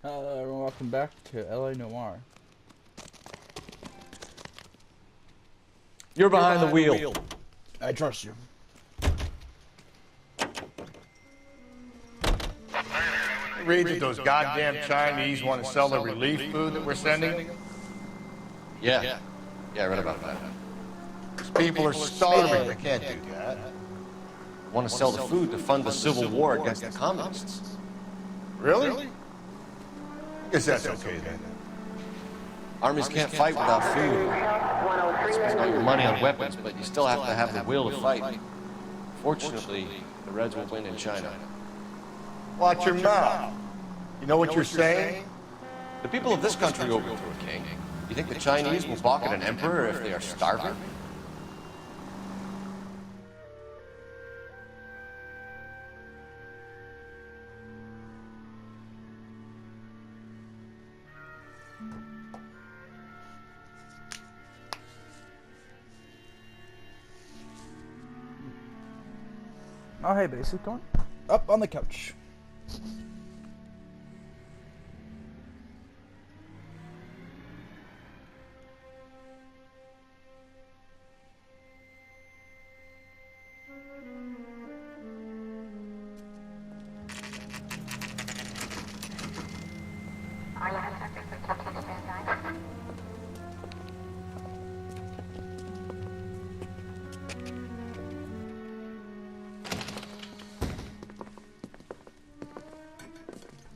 Hello everyone, welcome back to Noire. You're behind the wheel. I trust you. Read that those goddamn Chinese want to sell the relief food that we're sending? Yeah, I read about that. These people are starving. They can't do that. Want to sell the food to fund the civil war against the communists. Really? Guess that's okay then. Armies can't fight without food. Spend all your money on weapons, but you still have to have the will to fight. Fortunately, the Reds will win in China. Watch your mouth. You know what you're saying? The people of this country overthrew a king. You think the Chinese will balk at an emperor if they are starving? Oh hey, basic one. Up on the couch.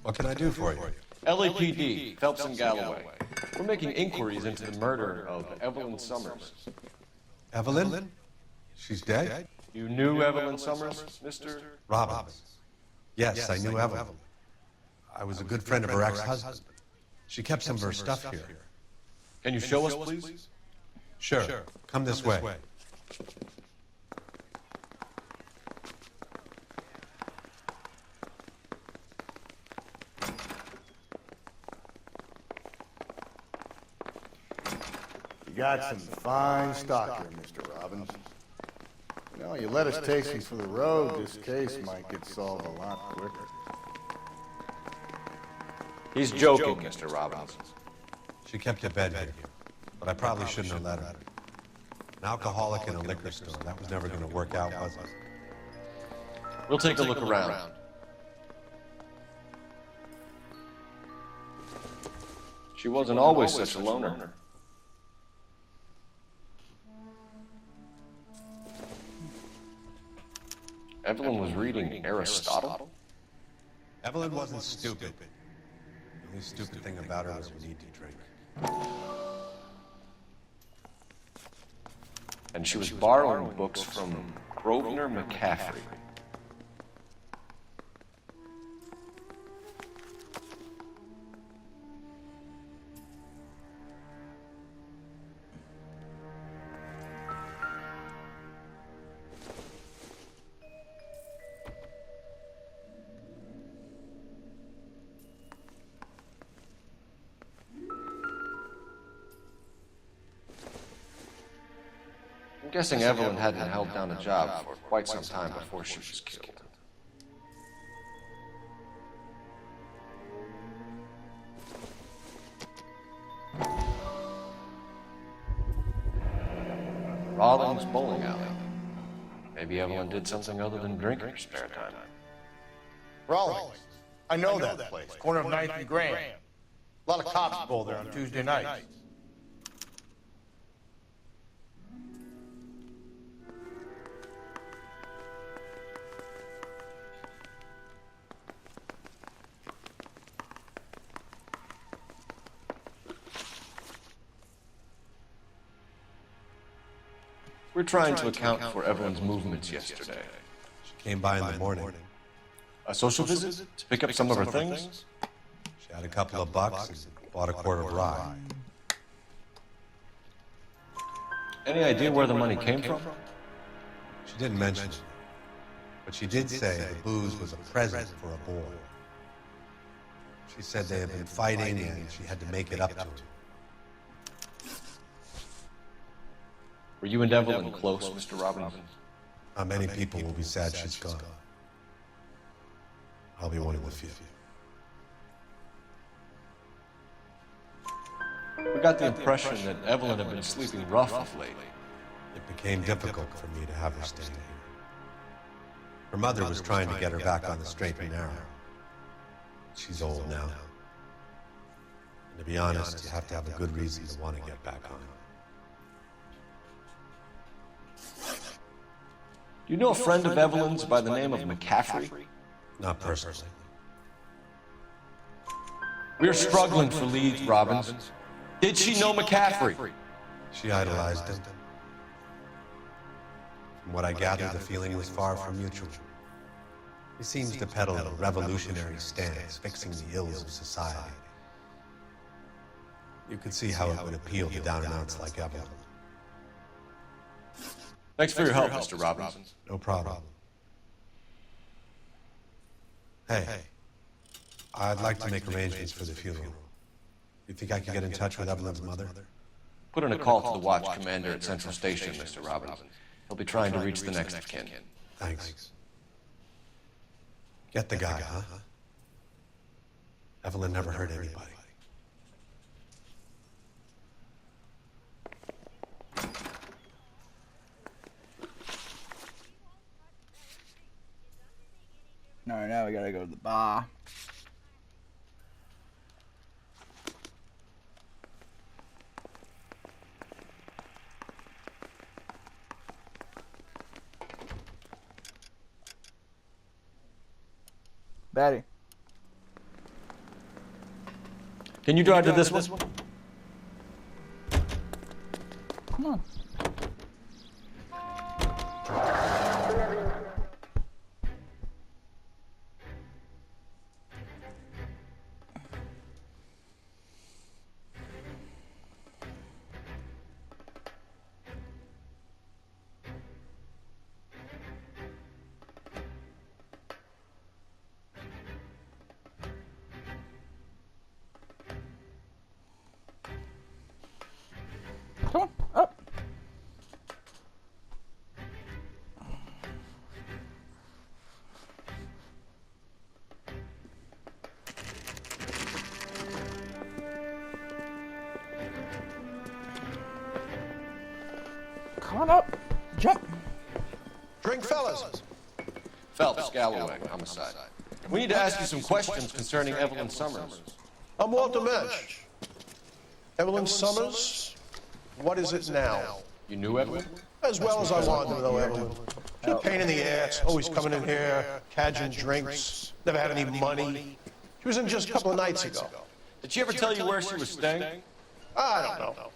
What can I do for you? LAPD, Phelps and Galloway. We're making inquiries into the murder of Evelyn Summers. Evelyn? She's dead? You knew Evelyn Summers, Mr. Robbins. Yes, I knew Evelyn. I was a good friend of her ex-husband. She kept some of her stuff here. Can you show us, please? Sure. Come this way. You got some fine stock here, Mr. Robbins. You know, you let us take some for the road, this case might get solved a lot quicker. He's joking, Mr. Robbins. She kept a bed here, but I probably shouldn't have let her. An alcoholic in a liquor store, that was never going to work out, was it? We'll take a look around. She wasn't always such a loner. Evelyn was reading Aristotle? Evelyn wasn't stupid. The only stupid thing about her was her need to drink. And she was borrowing books from Grosvenor McCaffrey. I'm guessing Evelyn hadn't held down a job for quite some time before she was killed. Rawlings Bowling Alley. Maybe Evelyn did something other than drink in her spare time. Rawlings. I know that place. Corner of 9th and Grand. A lot of cops bowl there on Tuesday nights. We're trying to account for Evelyn's movements yesterday. She came by in the morning. A social visit? To pick up some of her things? She had a couple of bucks and bought a quart of rye. Any idea where the money came from? She didn't mention it, but she did say the booze was a present for a boy. She said they had been fighting and she had to make it up to him. Were you and Evelyn close, Mr. Robbins? Not many people will be sad she's gone. I'll be one of the few. We got the impression that Evelyn had been sleeping rough of late. It became difficult for me to have her staying here. Her mother was trying to get her back on the straight and narrow. She's old now. And to be honest, you have to have a good reason to want to get back on. Do you know a friend of Evelyn's by the name of McCaffrey? Not personally. We're struggling for leads, Robbins. Did she know McCaffrey? She idolized him. From what I gather, the feeling was far from mutual. He seems to peddle a revolutionary stance, fixing the ills of society. You could see how it would appeal to down-and-outs like Evelyn. Thanks for your help, Mr. Robbins. No problem. Hey, I'd like to make arrangements for the funeral. You think I could get in touch with Evelyn's mother? Put in a call to the watch commander at Central Station, Mr. Robbins. He'll be trying to reach the next of kin. Thanks. Get the guy, huh? Evelyn never hurt anybody. Alright, now we gotta go to the bar. Betty. Can you drive to this one? Come on. Come on, up. Come on up. Jump. Drink, fellas. Phelps, Galloway, homicide. We need to ask you some questions concerning Evelyn Summers. I'm Walter Mensch. Evelyn Summers? What is it now? You knew Evelyn? As well as I wanted to know Evelyn. She's a pain in the ass, always coming in here, cadging drinks, never had any money. She was in just a couple of nights ago. Did she ever tell you where she was staying? I don't know.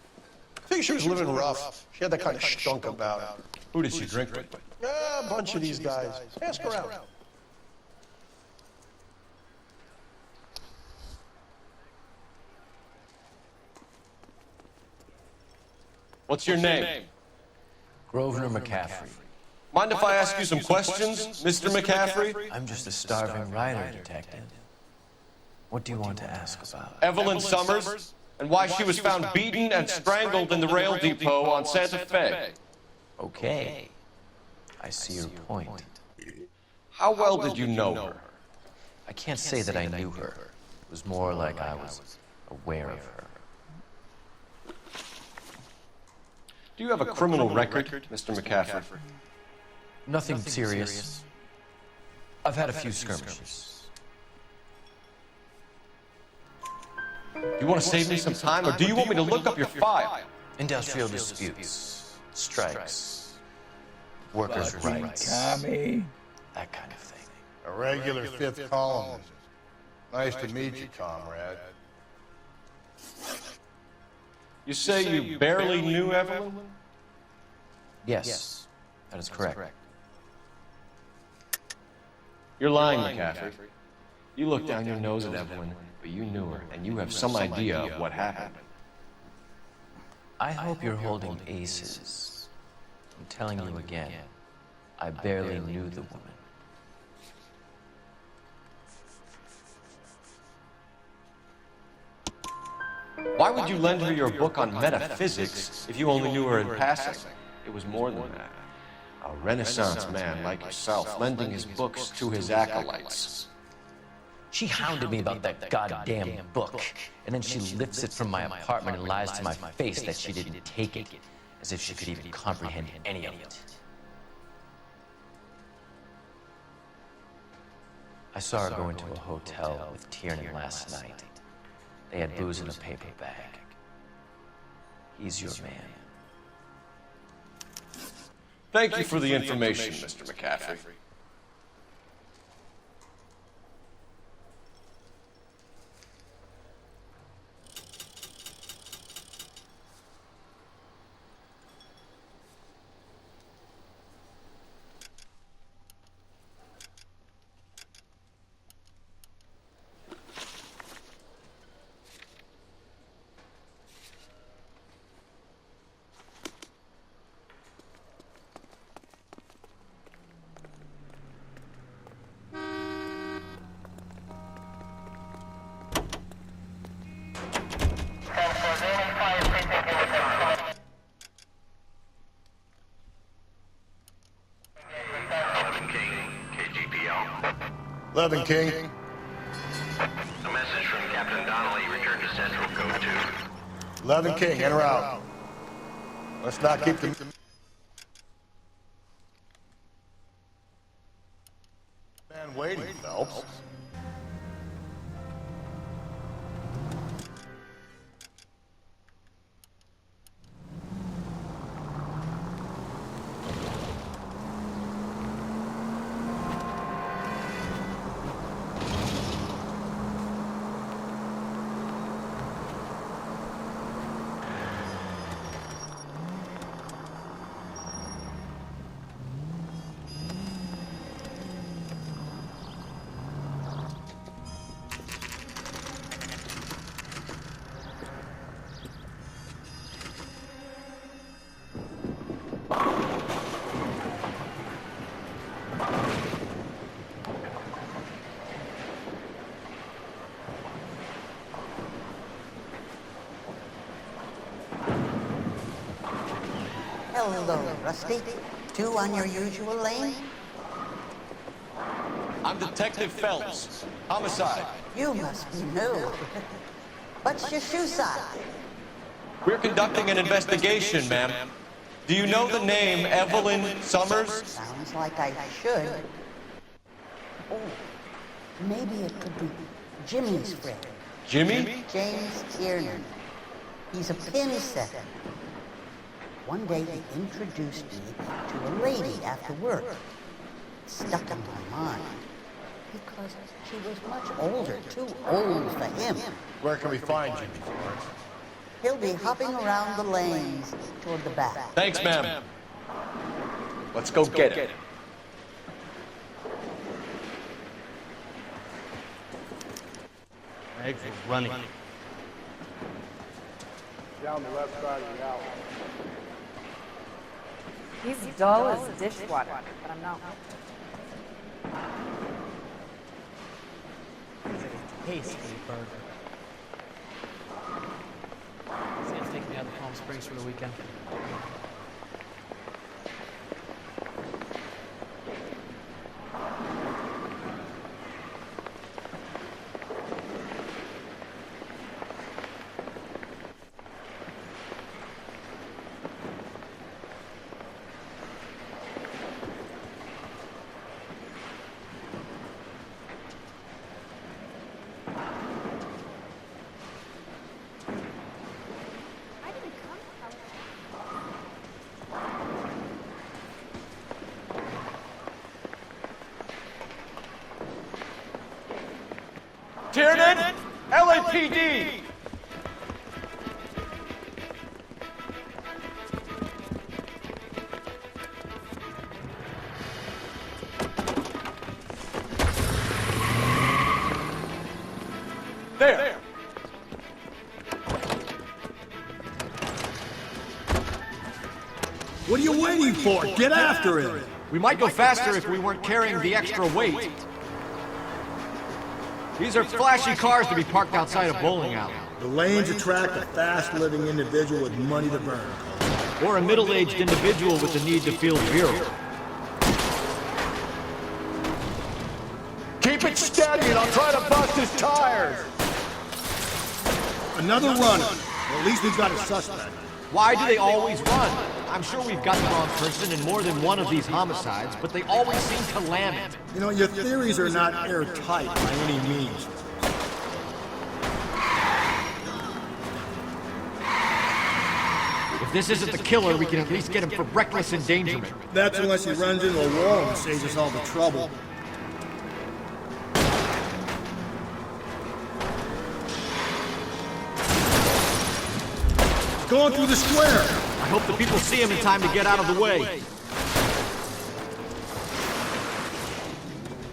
I think she was living rough. She had that kind of stunk about her. Who did she drink with? A bunch of these guys. Ask her out. What's your name? Grosvenor McCaffrey. Mind if I ask you some questions, Mr. McCaffrey? I'm just a starving writer, detective. What do you want to ask about? Evelyn Summers, and why she was found beaten and strangled in the rail depot on Santa Fe. Okay. I see your point. How well did you know her? I can't say that I knew her. It was more like I was aware of her. Do you have a criminal record, Mr. McCaffrey? Nothing serious. I've had a few skirmishes. Do you want to save me some time, or do you want me to look up your file? Industrial disputes, strikes, workers' rights, Tommy. that kind of thing. A regular fifth columnist. Nice to meet you, comrade. You say you barely knew Evelyn? Yes, that is correct. You're lying, McCaffrey. You looked down your nose at Evelyn, but you knew her, and you have some idea of what happened. I hope you're holding aces. I'm telling you again, I barely knew the woman. Why would you lend her your book on metaphysics if you only knew her in passing? It was more than that. A Renaissance man like yourself, lending his books to his acolytes. She hounded me about that goddamn book, and then she lifts it from my apartment and lies to my face that she didn't take it, as if she could even comprehend any of it. I saw her go into a hotel with Tiernan last night. They had booze in a paper bag. He's your man. Thank you for the information, Mr. McCaffrey. Levin King. A message from Captain Donnelly. Return to Central Code 2. Levin King, in or out? Let's not keep the man waiting, Phelps. Hello, Rusty. Two on your usual lane? I'm Detective Phelps. Homicide. You must be new. What's your shoe size? We're conducting an investigation, ma'am. Do you know the name Evelyn Summers? Sounds like I should. Oh, maybe it could be Jimmy's friend. Jimmy? James Tiernan. He's a pin setter. One day he introduced me to a lady after work. It stuck in my mind. Because she was much older, too old for him. Where can we find Jimmy Florence? He'll be hopping around the lanes toward the back. Thanks, ma'am. Let's go get him. Legs are running. Down the left side of the alley. He's dull as dishwater, but I'm not. It's like a tasty burger. Sam's taking me out to Palm Springs for the weekend. Tiernan, LAPD! There! What are you waiting for? Get after him! We might go faster if we weren't carrying the extra weight. These are flashy cars to be parked outside a bowling alley. The lanes attract a fast-living individual with money to burn. Or a middle-aged individual with the need to feel virile. Keep it steady and I'll try to bust smoked his tires! Another runner. Well, at least we've got a suspect. Why do they always run? I'm sure we've got the wrong person in more than one of these homicides, but they always seem to lam it. You know, your theories are not airtight by any means. If this isn't the killer, we can at least get him for reckless endangerment. That's unless he runs into a wall and saves us all the trouble. He's going through the square. I hope the people see him in time to get out of the way.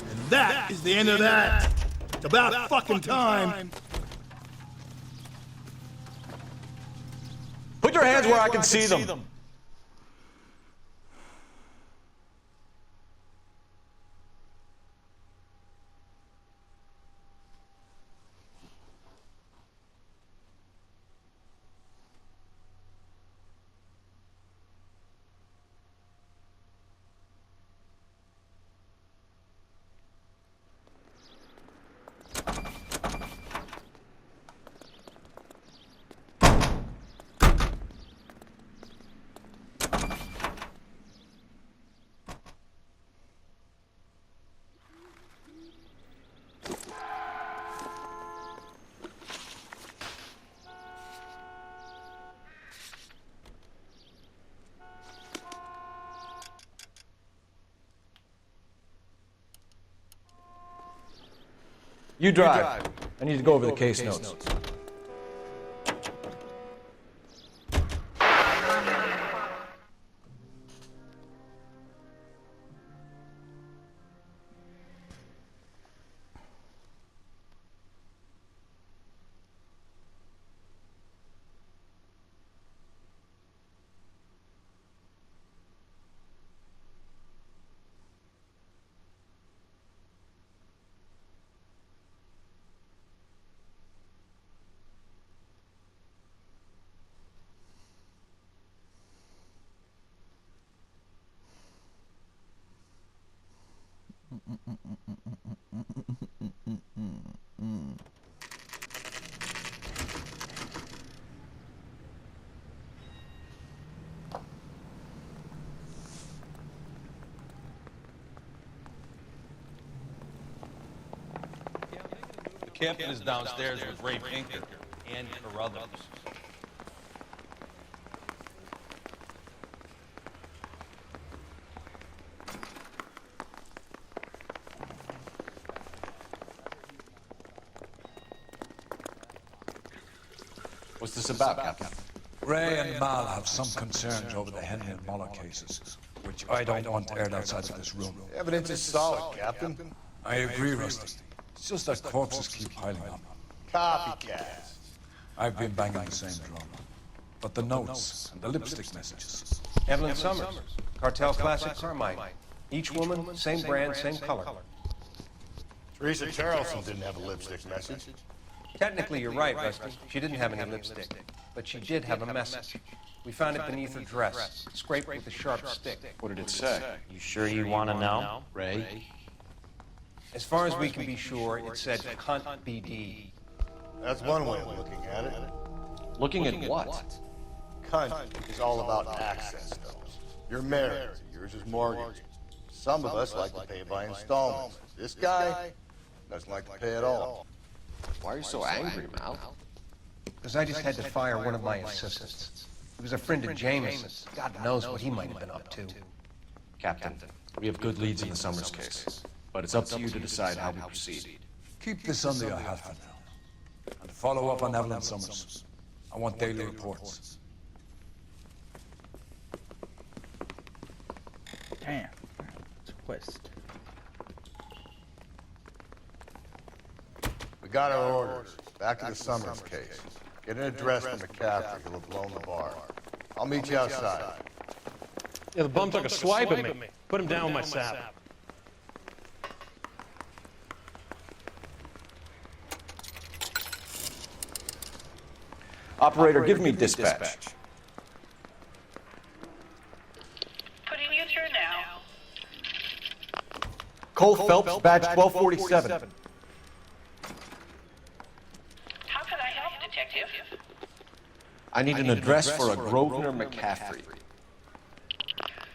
And that is the end of that. It's about fucking time. Put your hands where I can see them. You drive. I need to go over the case notes. The captain is downstairs with Ray Pinker and Carruthers. What's this about, Captain? Ray and Mal have some concerns over the Henry and Muller cases, which I don't want aired outside of this room. Evidence is solid, Captain. I agree, Rusty. It's just that corpses keep piling up. Copycats. I've been banging the same drum. But the notes and the lipstick messages. Evelyn Summers, Cartel Classic Carmine. Each woman, same brand, same color. Teresa Charleston didn't have a lipstick message. Technically, you're right, Rusty. She didn't have any lipstick. But she did have a message. We found it beneath her dress, scraped with a sharp stick. What did it say? You sure you want to know? Ray? As far as we can be sure, it said cunt BD. That's one way of looking at it. Looking at what? Cunt is all about access, though. You're married, yours is mortgaged. Some of us like to pay by installments. This guy doesn't like to pay at all. Why are you so angry, Mal? Because I just had to fire one of my assistants. He was a friend of Jameson's. God knows what he might have been up to. Captain, we have good leads in the Summers case, but it's up to you to decide how we proceed. Keep this under your hat for now. And follow up on Evelyn Summers. I want daily reports. Damn. It's a quest. We got our orders. Back to the Summers case. Get an address from McCaffrey. He'll have blown the bar. I'll meet you outside. Yeah, the bum took a swipe at me. Put him down with my sap. Operator, give me dispatch. Putting you through now. Cole Phelps, badge 1247. Detective. I need an address for a Grosvenor McCaffrey.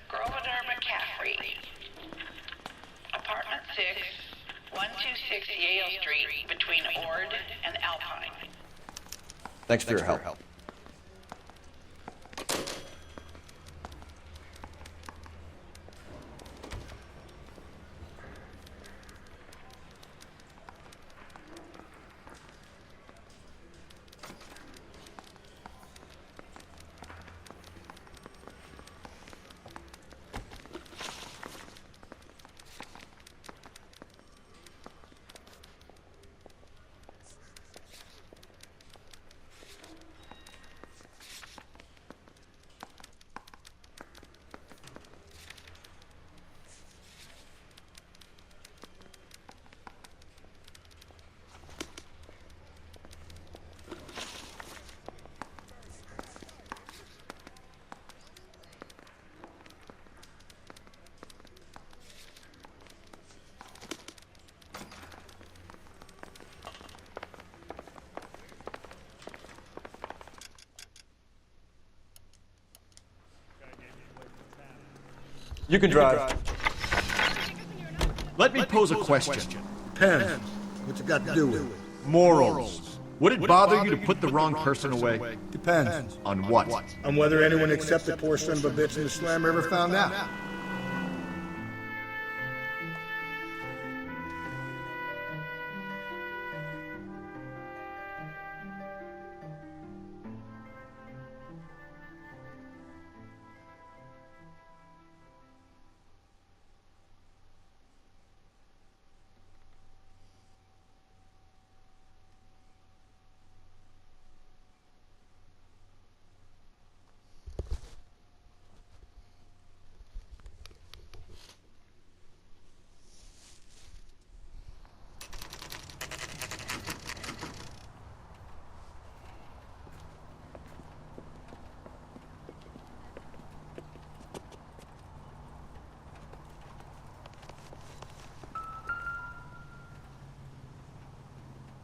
Grosvenor McCaffrey. Apartment 6, 126 Yale Street, between Ord and Alpine. Thanks for your help. You can drive. Let me pose a question. Depends. What's it got to do with it? Morals. Would it bother you to put the wrong person away? Depends. On what? On whether anyone except the poor son of a bitch in the slammer ever found out.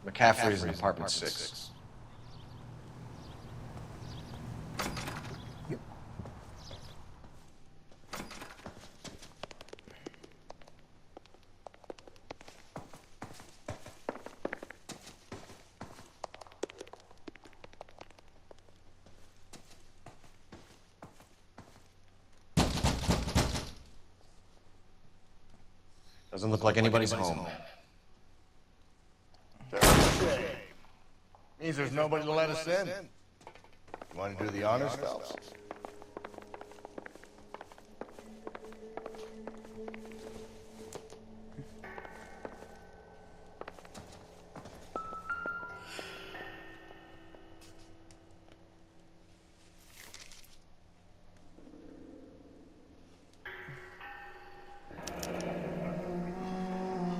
McCaffrey's in apartment 6. Doesn't look like anybody's home. Means there's nobody to let us in. You want to do the honors, fellas?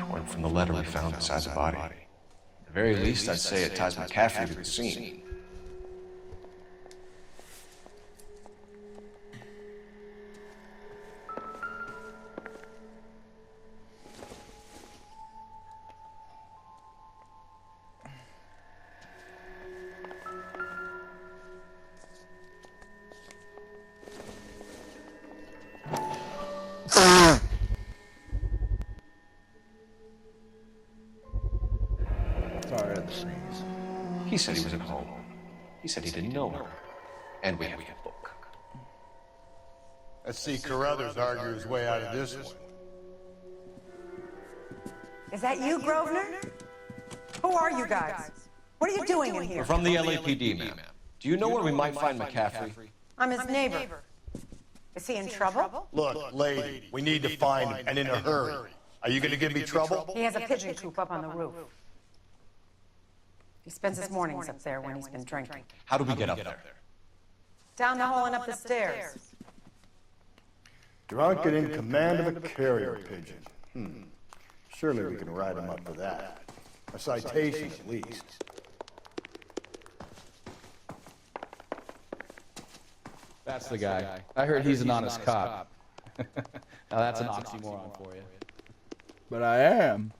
Torn from the letter we found beside the body. At the very least, I'd say it ties McCaffrey to the scene. Sorry, the sneeze. He said he was at home. He said he didn't know her. And we have the book. Let's see Carruthers argue his way out of this one. Is that you, Grosvenor? Who are you guys? What are you doing in here? We're from the LAPD, ma'am. Do you know where we might find McCaffrey? I'm his neighbor. Is he in trouble? Look, lady, we need to find him, and in a hurry. Are you going to give me trouble? He has a pigeon coop up on the roof. He spends his mornings up there when he's been drinking. How do we get up there? Down the hall and up the stairs. Drunk and in command of a carrier pigeon. Surely we can write him up for that. A citation, at least. That's the guy. I heard he's an honest cop. Now that's an oxymoron for you. But I am.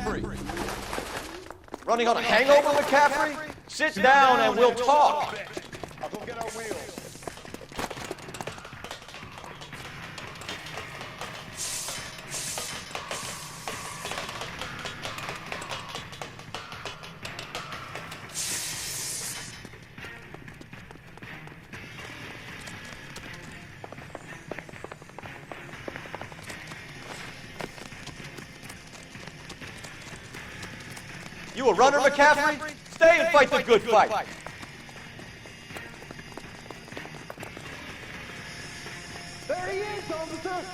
McCaffrey! Running on a hangover, McCaffrey? Sit down and we'll talk. I'll go get our wheels. You a runner, McCaffrey? Stay and fight the good fight. There he is, officer!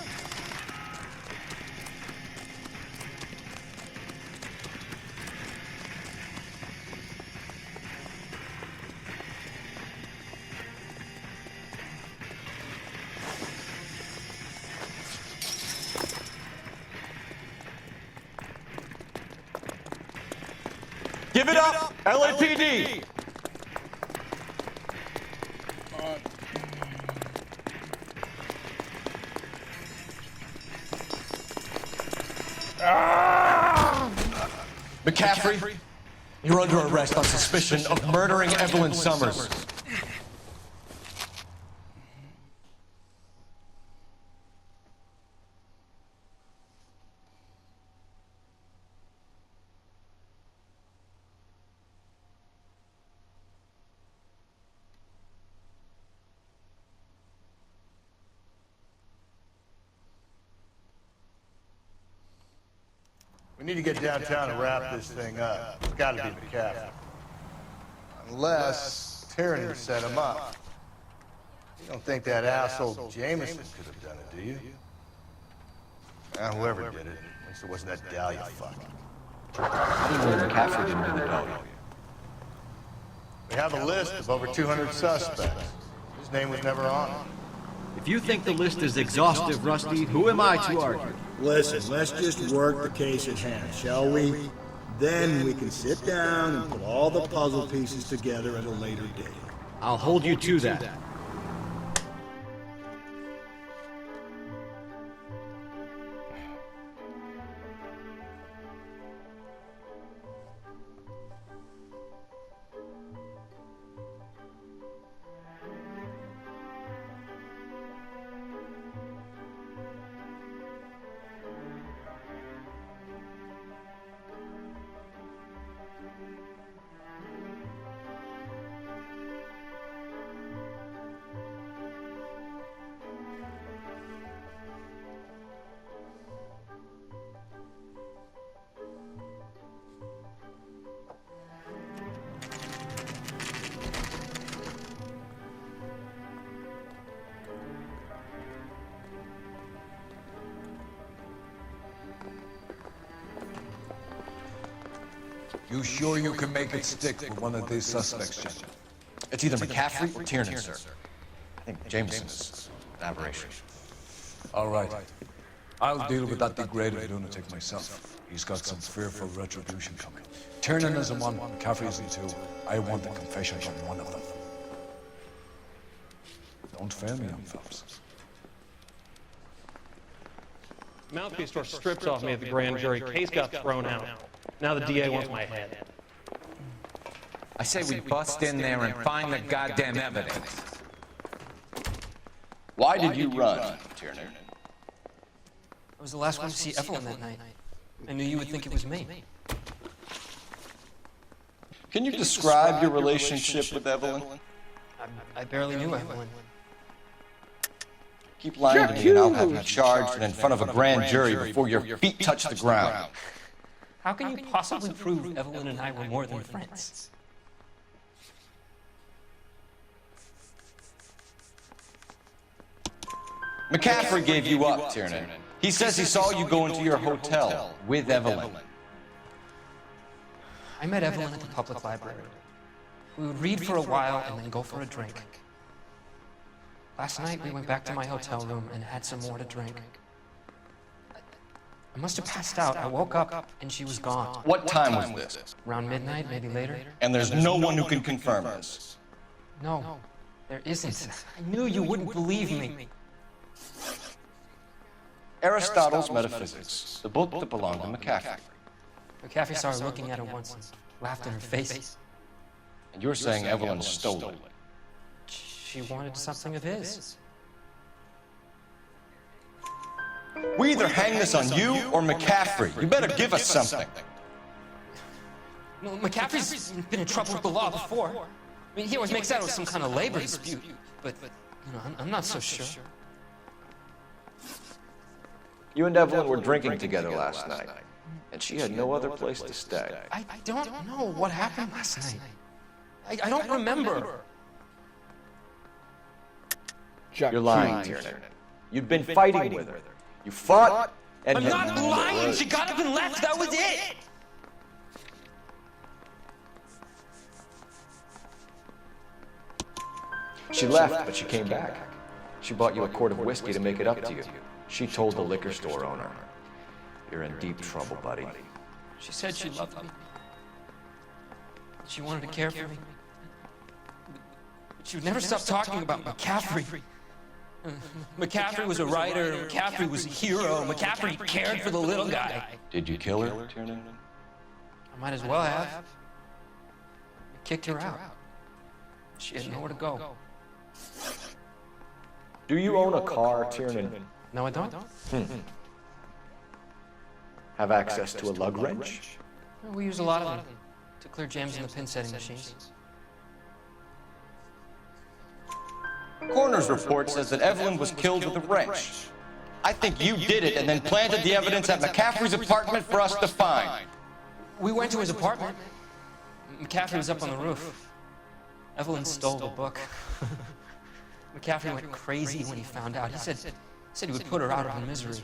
Give it up, LAPD! McCaffrey, you're under arrest on suspicion of murdering Evelyn Summers. We need to get downtown and wrap this thing up. It's gotta be McCaffrey. Unless Tyranny set him up. You don't think that asshole Jameson could have done it, do you? Whoever did it. At least it wasn't that Dahlia fuck. How do you know McCaffrey didn't do the dog? We have a list of over 200 suspects. His name was never on it. If you think the list is exhaustive, Rusty, who am I to argue? Listen, let's just work the case at hand, shall we? Then we can sit down and put all the puzzle pieces together at a later date. I'll hold you to that. You sure you can make it stick with one of these suspects, General? It's either McCaffrey or Tiernan, sir. I think Jameson is an aberration. All right. I'll deal with that degraded lunatic myself. He's got some fearful retribution coming. Tiernan isn't one, McCaffrey isn't two. I want the confession from one of them. Don't fail me, young fellas. Mouthpiece store stripped off me at the grand jury. Case got thrown out. Now the DA wants my head. I say we bust in there and find the goddamn evidence. Why did you run, Tiernan? I was the last one to see Evelyn that night. I knew you would think it was me. Can you describe your relationship with Evelyn? I barely knew Evelyn. Keep lying to me and I'll have you charged and in front of a grand jury before your feet touch the ground. How can you possibly prove Evelyn and I were more than friends? McCaffrey gave you up, Tiernan. He says he saw you go into your hotel with Evelyn. I met Evelyn at the public library. We would read for a while and then go for a drink. Last night we went back to my hotel room and had some more to drink. I must have passed out. I woke up and she was gone. What time was this? Around midnight, maybe later. And there's no one who can confirm this. No, there isn't. I knew you wouldn't believe me. Aristotle's Metaphysics, the book that belonged to McCaffrey. McCaffrey saw her looking at her once and laughed in her face. And you're saying Evelyn stole it? She wanted something of his. We either hang this on you or McCaffrey. You better give us something. Well, McCaffrey's been in trouble with the law before. I mean, he always makes out it was some kind of labor dispute, but you know, I'm not so sure. You and Evelyn were drinking together last night, and she had no other place to stay. I don't know what happened last night. I don't remember. You're lying, Tiernan. You'd been fighting with her. You fought, and I'm not lying! She got up and left, that was it! She left, but she came back. She bought you a quart of whiskey to make it up to you. She told the liquor store owner. You're in deep trouble, buddy. She said she loved me. She wanted to care for me. But she would never stop talking about McCaffrey. McCaffrey was a writer, McCaffrey was a hero, McCaffrey cared for the little guy. Did you kill her, Tiernan? I might as well have. I kicked her out. She had nowhere to go. Do you own a car, Tiernan? No, I don't. Have access to a lug wrench? We use a lot of them to clear jams in the pin setting machines. Coroner's report says that Evelyn was killed with a wrench. I think you did it and then planted the evidence at McCaffrey's apartment for us to find. We went to his apartment. McCaffrey was up on the roof. Evelyn stole the book. McCaffrey went crazy when he found out. He said he would put her out of her misery.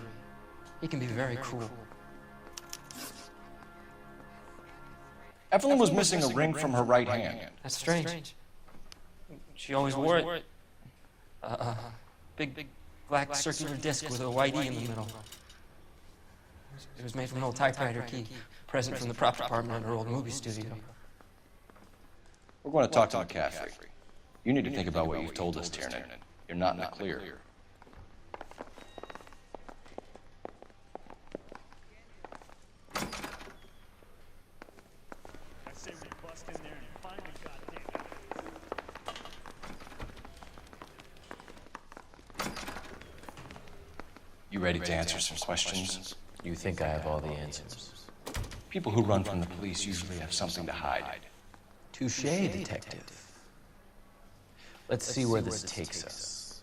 He can be very cruel. Evelyn was missing a ring from her right hand. That's strange. She always wore it. Big black circular disc with a white E in the middle. It was made from an old typewriter key, present from the prop department in her old movie studio. We're going to talk to McCaffrey. You need to think about what you've told us, Tiernan. You're not in the clear. You ready to answer some questions? You think I have all the answers? People who run from the police usually have something to hide. Touché, detective. Let's see where this takes us.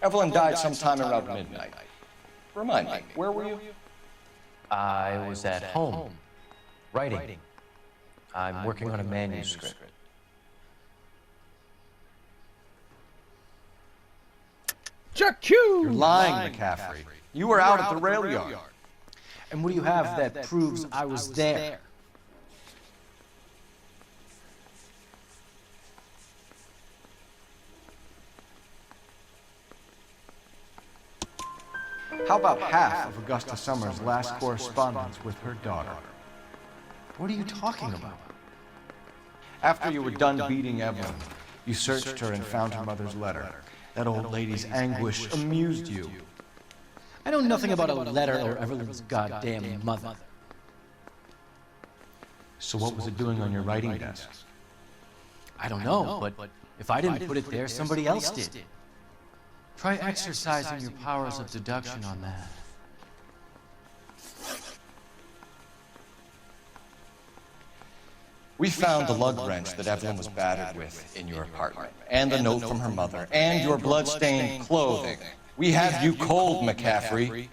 Evelyn died sometime around midnight. Remind me, where were you? I was at home, writing. I'm working on a manuscript. You're lying, McCaffrey. You were out at the rail yard. And what do you have that proves I was there? How about half of Augusta Summers' last correspondence with her daughter? What are you talking about? After you were done beating Evelyn, you searched her and found her mother's letter. That old lady's anguish amused you. I know nothing about a letter or Evelyn's goddamn mother. So what was it doing on your writing desk? I don't know, but if I didn't put it there, somebody else did. Try exercising your powers of deduction on that. We found the lug wrench that Evelyn was battered with in your apartment, and the note from her mother, and your blood-stained clothing. We have you cold, McCaffrey.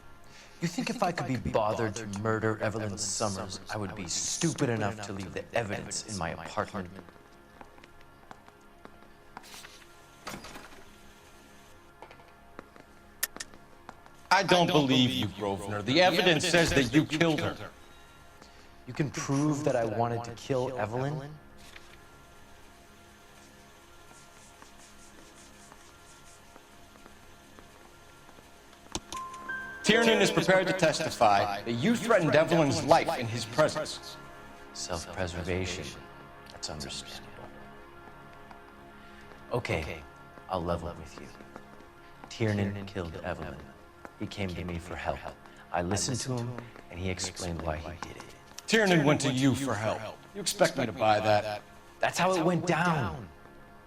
You think if I could be bothered to murder Evelyn Summers, I would be stupid enough to leave the evidence in my apartment? I don't believe you, Grosvenor. The evidence says that you killed her. You can prove that I wanted to kill Evelyn? Tiernan is prepared to testify that you threatened Evelyn's life in his presence. Self-preservation. That's understandable. Okay, I'll level with you. Tiernan killed Evelyn. He came to me for help. I listened to him, and he explained why he did it. Tiernan went to you for help. You expect me to buy that? That's how it went down.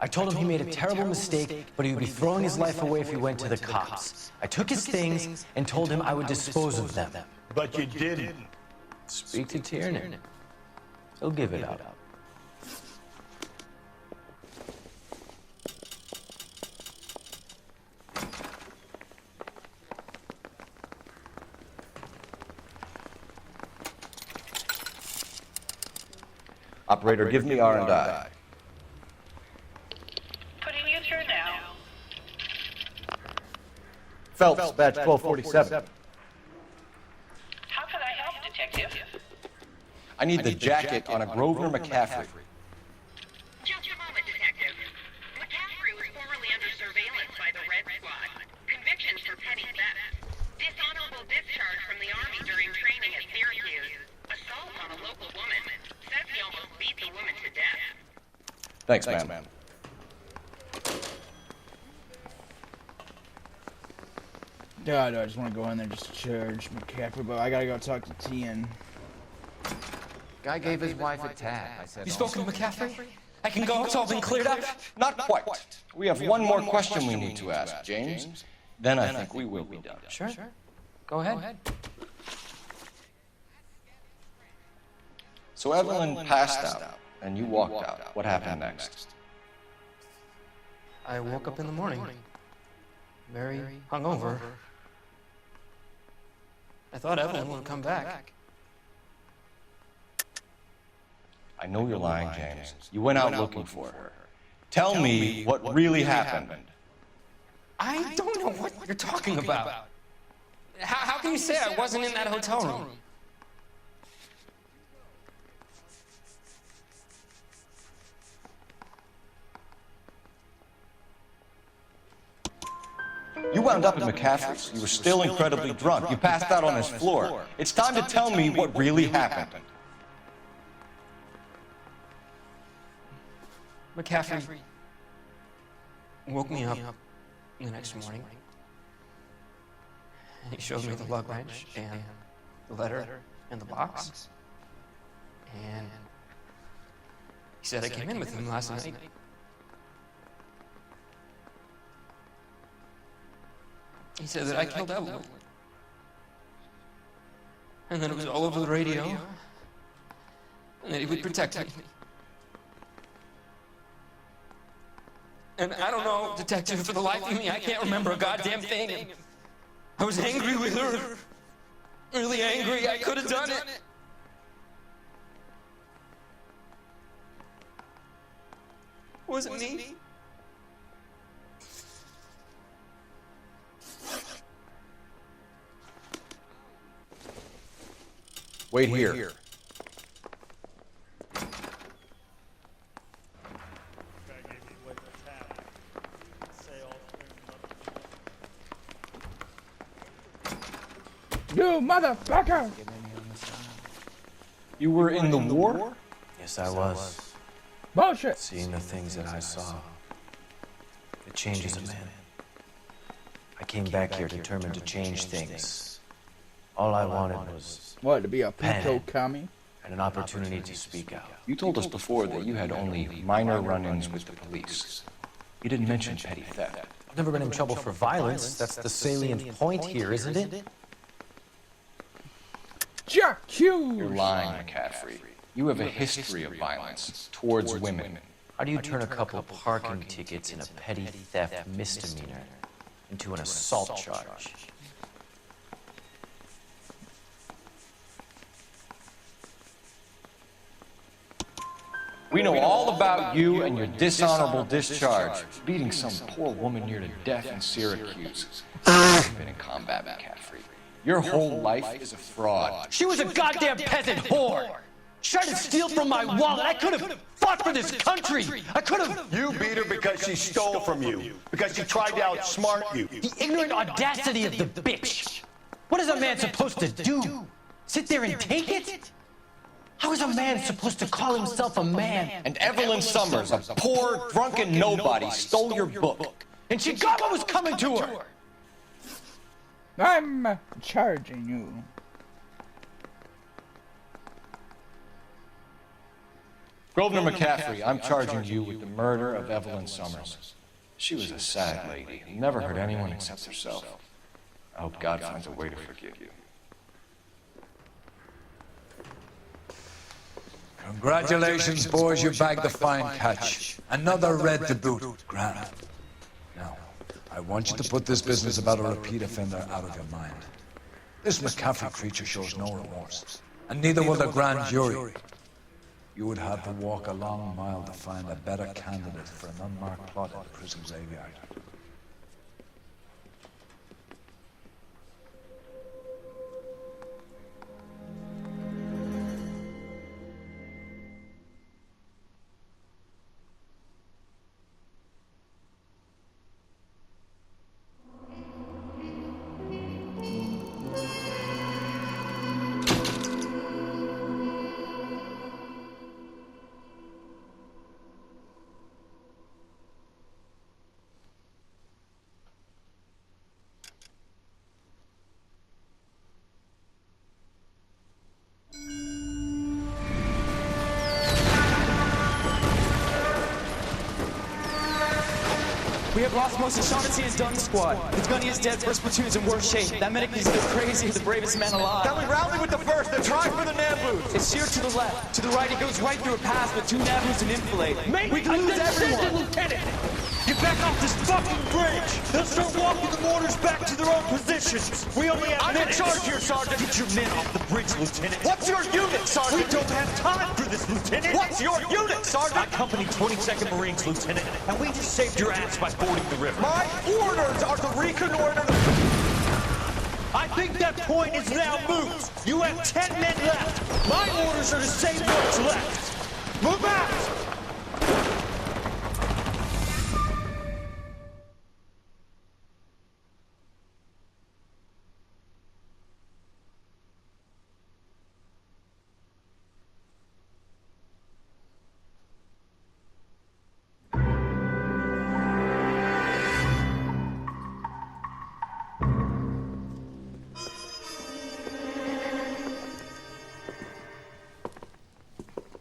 I told him he made a terrible mistake, but he would be throwing his life away if he went to the cops. I took his things and told him I would dispose of them. But you didn't. Speak to Tiernan. He'll give it up. Operator, give me R&I. Putting you through now. Phelps, badge 1247. How can I help, Detective? I need the jacket on a Grosvenor McCaffrey. Just a moment, Detective. McCaffrey was formerly under surveillance by the Red Squad. Convictions for petty theft. Dishonorable discharge from the Army during training at Syracuse. Assault on a local woman. Says he almost beat the woman to death. Thanks, ma'am. God, I just want to go in there just to charge McCaffrey, but I gotta go talk to Tien. Guy gave his wife a tag. I said, You spoken to McCaffrey? I can go, it's all been cleared up? Not quite. We have one more question we need to ask, James. Then I think we will be done. Sure. Go ahead. So Evelyn passed out, and you walked out. What happened next? I woke up in the morning, very hungover. I thought Evelyn would come back. I know you're lying, James. You went out looking for her. Tell me what really happened. I don't know what you're talking about. How can you say I wasn't in that hotel room? You wound up at McCaffrey's. You were still incredibly drunk. You passed out on his floor. It's time to tell me what really happened. McCaffrey woke me up the next morning. He showed me the luggage and the letter and the box. And he said I came in with him last night. He said that I killed Evelyn. And that it was all over the radio. And that he would protect me. And I don't know, Detective, for the life of me, I can't remember a goddamn thing. I was angry with her. Really angry. I could have done it. Was it me? Wait here. You motherfucker! You were in the war? Yes, I was. Bullshit! Seeing the things that I saw, it changes a man. I came back here determined to change things. All I wanted was... What, to be a pen pinto commie? and an opportunity to speak out. You told us before that you had only minor run-ins with the police. You didn't mention petty theft. I've never been in trouble for violence. That's the salient point here, isn't it? Jack Hughes! You're lying, McCaffrey. You have a history of violence towards women. How do you turn a couple of parking tickets and a petty theft misdemeanor into an assault charge? We know all about you and your dishonorable discharge, beating some poor woman near to death in Syracuse. You've been in combat, McCaffrey. Your whole life is a fraud. She was a goddamn peasant whore! She tried to steal from my wallet. I could have fought for this country. I could have... You beat her because she stole from you. Because she tried to outsmart you. The ignorant audacity of the bitch. What is a man supposed to do? Sit there and take it? How is a man supposed to call himself a man? And Evelyn Summers, a poor, drunken nobody, stole your book. And she got what was coming to her. I'm charging you. Grosvenor McCaffrey, I'm charging you with the murder of Evelyn Summers. She was a sad lady who never hurt anyone except herself. I hope God finds a way to forgive you. Congratulations, boys, you bagged the fine catch. Another red to boot. Grand. Now, I want you to put this business about a repeat offender out of your mind. This McCaffrey creature shows no remorse, and neither will the grand jury. You would have to walk a long mile to find a better candidate for an unmarked plot in the prison's aviary. We have lost most of Shaughnessy and Dunn's squad. His gunny is dead, first platoon's in worse shape. That medic needs to go crazy with the bravest man alive. Then we rally with the first and try for the Nabloos. It's sheer to the left. To the right, it goes right through a pass with 2 Nabloos and Infilade. We can lose everyone. Lieutenant! Get back off this fucking bridge! They'll start walking the mortars back to their own positions! We only have minutes! I'm in charge here, Sergeant! Get your men off the bridge, Lieutenant! What's your unit, Sergeant? We don't have time for this, Lieutenant! What's your unit, Sergeant? I company 22nd Marines, Lieutenant, and we just saved your ass by fording the river. My orders are to reconnoiter the... I think that point is now moot! You have 10 men left! My orders are to save what's left! Move out!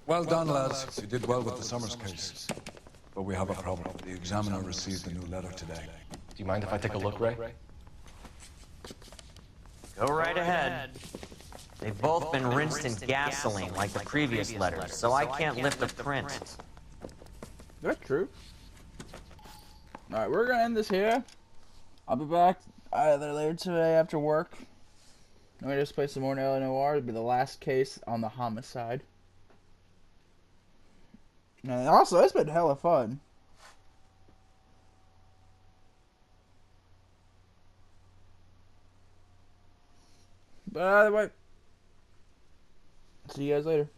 Well done, lads. You did well with the Summers case. But we have a problem. The examiner received a new letter today. Do you mind if I take a look, Ray? Go right ahead. They've both been rinsed in gasoline like the previous letters, so I can't lift a print. That's true. Alright, we're gonna end this here. I'll be back either later today after work. I'm gonna just play some more Noire. It'll be the last case on the homicide. And also, it's been hella fun. But either way, see you guys later.